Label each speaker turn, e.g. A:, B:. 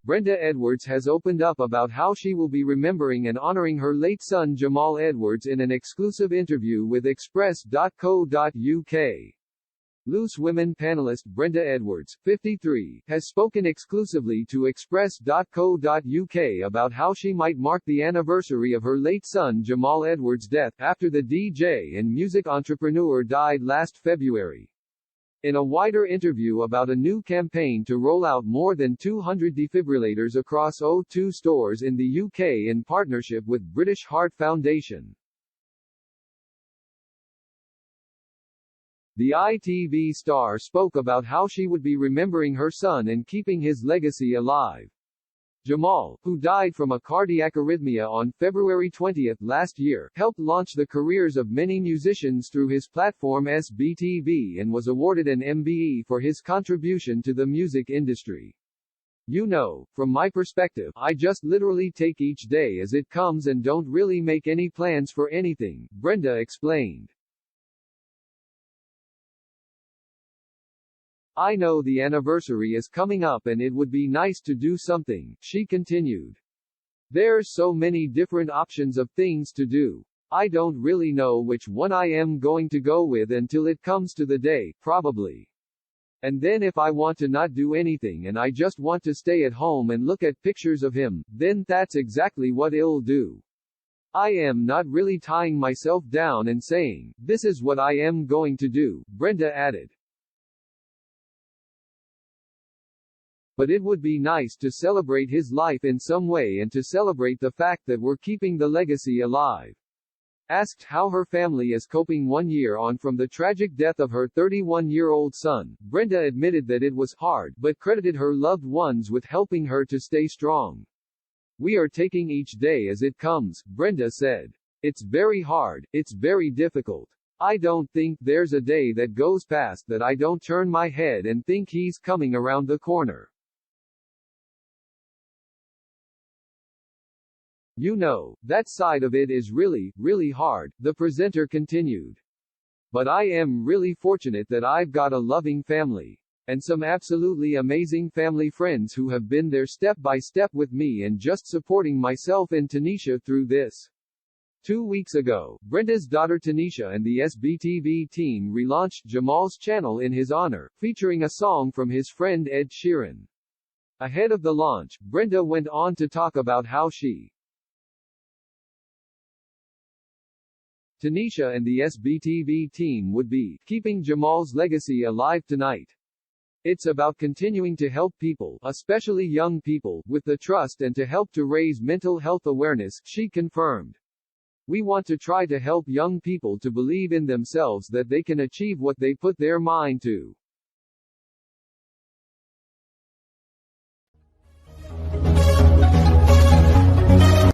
A: Brenda Edwards has opened up about how she will be remembering and honoring her late son Jamal Edwards in an exclusive interview with Express.co.uk. Loose Women panelist Brenda Edwards, 53, has spoken exclusively to Express.co.uk about how she might mark the anniversary of her late son Jamal Edwards' death, after the DJ and music entrepreneur died last February. In a wider interview about a new campaign to roll out more than 200 defibrillators across O2 stores in the UK in partnership with British Heart Foundation. The ITV star spoke about how she would be remembering her son and keeping his legacy alive. Jamal, who died from a cardiac arrhythmia on February 20 last year, helped launch the careers of many musicians through his platform SBTV and was awarded an MBE for his contribution to the music industry. "You know, from my perspective, I just literally take each day as it comes and don't really make any plans for anything," Brenda explained. "I know the anniversary is coming up and it would be nice to do something," she continued. "There's so many different options of things to do. I don't really know which one I am going to go with until it comes to the day, probably. And then if I want to not do anything and I just want to stay at home and look at pictures of him, then that's exactly what I'll do. I am not really tying myself down and saying, this is what I am going to do," Brenda added. "But it would be nice to celebrate his life in some way and to celebrate the fact that we're keeping the legacy alive." Asked how her family is coping 1 year on from the tragic death of her 31-year-old son, Brenda admitted that it was hard, but credited her loved ones with helping her to stay strong. "We are taking each day as it comes," Brenda said. "It's very hard, it's very difficult. I don't think there's a day that goes past that I don't turn my head and think he's coming around the corner. You know, that side of it is really, really hard," the presenter continued. "But I am really fortunate that I've got a loving family. And some absolutely amazing family friends who have been there step by step with me and just supporting myself and Tanisha through this." 2 weeks ago, Brenda's daughter Tanisha and the SBTV team relaunched Jamal's channel in his honor, featuring a song from his friend Ed Sheeran. Ahead of the launch, Brenda went on to talk about how she, Tanisha and the SBTV team would be keeping Jamal's legacy alive tonight. "It's about continuing to help people, especially young people, with the trust and to help to raise mental health awareness," she confirmed. "We want to try to help young people to believe in themselves, that they can achieve what they put their mind to.